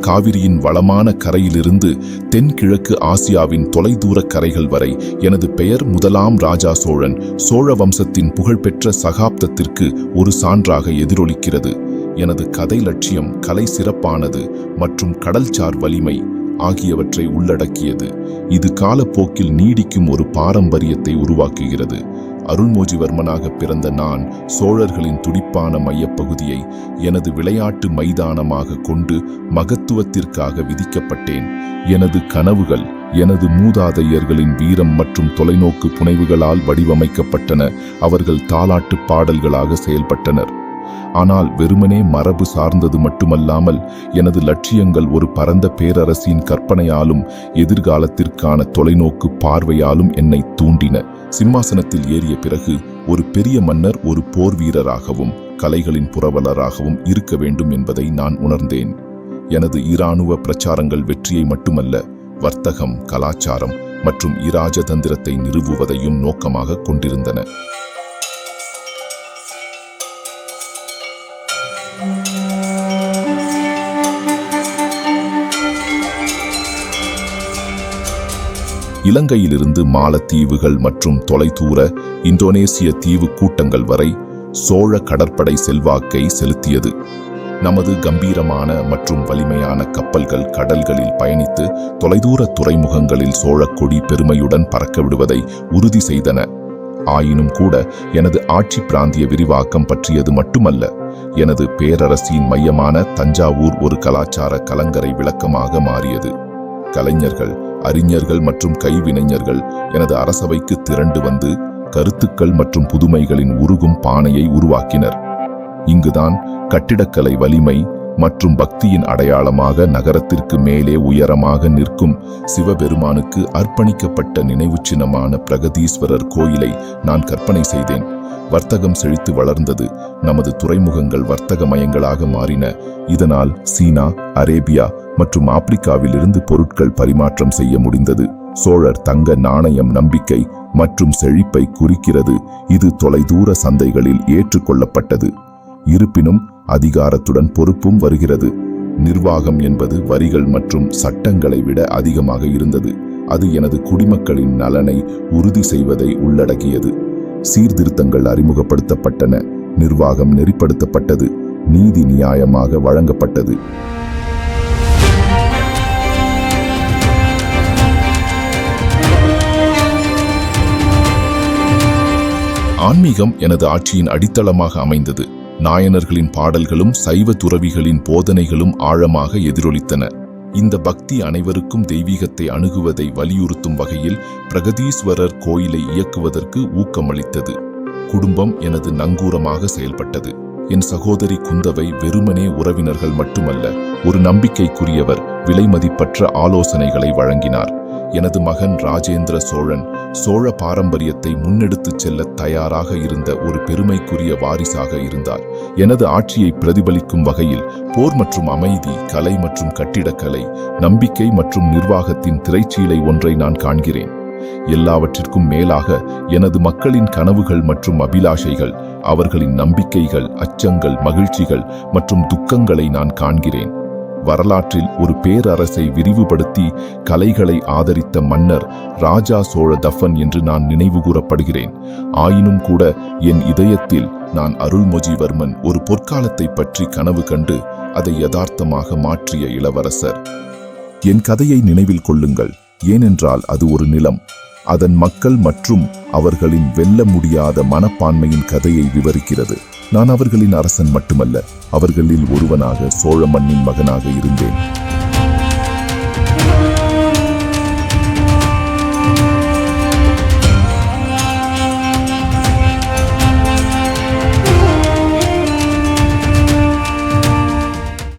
காவிரியின் வளமான கரையிலிருந்து தென்கிழக்கு ஆசியாவின் தொலைதூர கரைகள் வரை எனது பெயர் முதலாம் ராஜா சோழன் சோழ வம்சத்தின் புகழ்பெற்ற சகாப்தத்திற்கு ஒரு சான்றாக எதிரொலிக்கிறது. எனது கதை லட்சியம் கலை சிறப்பானது மற்றும் கடல்சார் வலிமை ஆகியவற்றை உள்ளடக்கியது. இது காலப்போக்கில் நீடிக்கும் ஒரு பாரம்பரியத்தை உருவாக்குகிறது. அருள்மொழிவர்மனாக பிறந்த நான் சோழர்களின் துடிப்பான மையப்பகுதியை எனது விளையாட்டு மைதானமாக கொண்டு மகத்துவத்திற்காக விதிக்கப்பட்டேன். எனது கனவுகள் எனது மூதாதையர்களின் வீரம் மற்றும் தொலைநோக்கு புனைவுகளால் வடிவமைக்கப்பட்டன. அவர்கள் தாலாட்டு பாடல்களாக செயல்பட்டனர். ஆனால் வெறுமனே மரபு சார்ந்தது மட்டுமல்லாமல் எனது லட்சியங்கள் ஒரு பரந்த பேரரசின் கற்பனையாலும் எதிர்காலத்திற்கான தொலைநோக்கு பார்வையாலும் என்னை தூண்டின. சிம்மாசனத்தில் ஏறிய பிறகு ஒரு பெரிய மன்னர் ஒரு போர் வீரராகவும் கலைகளின் புரவலராகவும் இருக்க வேண்டும் என்பதை நான் உணர்ந்தேன். எனது இராணுவ பிரச்சாரங்கள் வெற்றியை மட்டுமல்ல, வர்த்தகம், கலாச்சாரம் மற்றும் இராஜதந்திரத்தை நிறுவுவதையும் நோக்கமாக கொண்டிருந்தன. இலங்கையிலிருந்து மாலத்தீவுகள் மற்றும் தொலைதூர இந்தோனேசிய தீவு கூட்டங்கள் வரை சோழ கடற்படை செல்வாக்கை செலுத்தியது. நமது கம்பீரமான மற்றும் வலிமையான கப்பல்கள் கடல்களில் பயணித்து தொலைதூர துறைமுகங்களில் சோழக்கொடி பெருமையுடன் பறக்க விடுவதை உறுதி செய்தன. ஆயினும் கூட எனது ஆட்சி பிராந்திய விரிவாக்கம் பற்றியது மட்டுமல்ல. எனது பேரரசின் மையமான தஞ்சாவூர் ஒரு கலாச்சார கலங்கரை விளக்கமாக மாறியது. கலைஞர்கள், அறிஞர்கள் மற்றும் கைவினைஞர்கள் எனது அரசவைக்கு திரண்டு வந்து கருத்துக்கள் மற்றும் புதுமைகளின் உருகும் பானையை உருவாக்கினர். இங்குதான் கட்டிடக்கலை வலிமை மற்றும் பக்தியின் அடையாளமாக நகரத்திற்கு மேலே உயரமாக நிற்கும் சிவபெருமானுக்கு அர்ப்பணிக்கப்பட்ட நினைவு சின்னமான பிரகதீஸ்வரர் கோயிலை நான் கற்பனை செய்தேன். வர்த்தகம் செழித்து வளர்ந்தது. நமது துறைமுகங்கள் வர்த்தக மையங்களாக மாறின. இதனால் சீனா, அரேபியா மற்றும் ஆப்பிரிக்காவிலிருந்து பொருட்கள் பரிமாற்றம் செய்ய முடிந்தது. சோழர் தங்க நாணயம் நம்பிக்கை மற்றும் செழிப்பை குறிக்கிறது. இது தொலைதூர சந்தைகளில் ஏற்றுக்கொள்ளப்பட்டது. இருப்பினும் அதிகாரத்துடன் பொறுப்பும் வருகிறது. நிர்வாகம் என்பது வரிகள் மற்றும் சட்டங்களை விட அதிகமாக இருந்தது. அது எனது குடிமக்களின் நலனை உறுதி செய்வதை உள்ளடக்கியது. சீர்திருத்தங்கள் அறிமுகப்படுத்தப்பட்டன. நிர்வாகம் நெறிப்படுத்தப்பட்டது. நீதி நியாயமாக வழங்கப்பட்டது. ஆன்மீகம் எனது ஆட்சியின் அடித்தளமாக அமைந்தது. நாயனர்களின் பாடல்களும் சைவ துறவிகளின் போதனைகளும் ஆழமாக எதிரொலித்தன. இந்த பக்தி அனைவருக்கும் தெய்வீகத்தை அணுகுவதை வலியுறுத்தும் வகையில் பிரகதீஸ்வரர் கோயிலை இயக்குவதற்கு ஊக்கமளித்தது. குடும்பம் எனது நங்கூரமாக செயல்பட்டது. என் சகோதரி குந்தவை வெறுமனே உறவினர்கள் மட்டுமல்ல, ஒரு நம்பிக்கைக்குரியவர். விலைமதிப்பற்ற ஆலோசனைகளை வழங்கினார். எனது மகன் ராஜேந்திர சோழன் சோழ பாரம்பரியத்தை முன்னெடுத்துச் செல்ல தயாராக இருந்த ஒரு பெருமைக்குரிய வாரிசாக இருந்தார். எனது ஆட்சியை பிரதிபலிக்கும் வகையில் போர் மற்றும் அமைதி, கலை மற்றும் கட்டிடக்கலை, நம்பிக்கை மற்றும் நிர்வாகத்தின் திரைச்சீலை ஒன்றை நான் காண்கிறேன். எல்லாவற்றிற்கும் மேலாக எனது மக்களின் கனவுகள் மற்றும் அபிலாஷைகள், அவர்களின் நம்பிக்கைகள், அச்சங்கள், மகிழ்ச்சிகள் மற்றும் துக்கங்களை நான் காண்கிறேன். வரலாற்றில் ஒரு பேரரசை விரிவுபடுத்தி கலைகளை ஆதரித்த மன்னர் ராஜா சோழ தஃபன் என்று நான் நினைவு கூறப்படுகிறேன். ஆயினும் கூட என் இதயத்தில் நான் அருள்மொழிவர்மன் ஒரு பொற்காலத்தை பற்றி கனவு கண்டு அதை யதார்த்தமாக மாற்றிய இளவரசர். என் கதையை நினைவில் கொள்ளுங்கள், ஏனென்றால் அது ஒரு நிலம், அதன் மக்கள் மற்றும் அவர்களின் வெல்ல முடியாத மனப்பான்மையின் கதையை விவரிக்கிறது. நான் அவர்களின் அரசன் மட்டுமல்ல, அவர்களில் ஒருவனாக சோழ மண்ணின் மகனாக இருந்தேன்.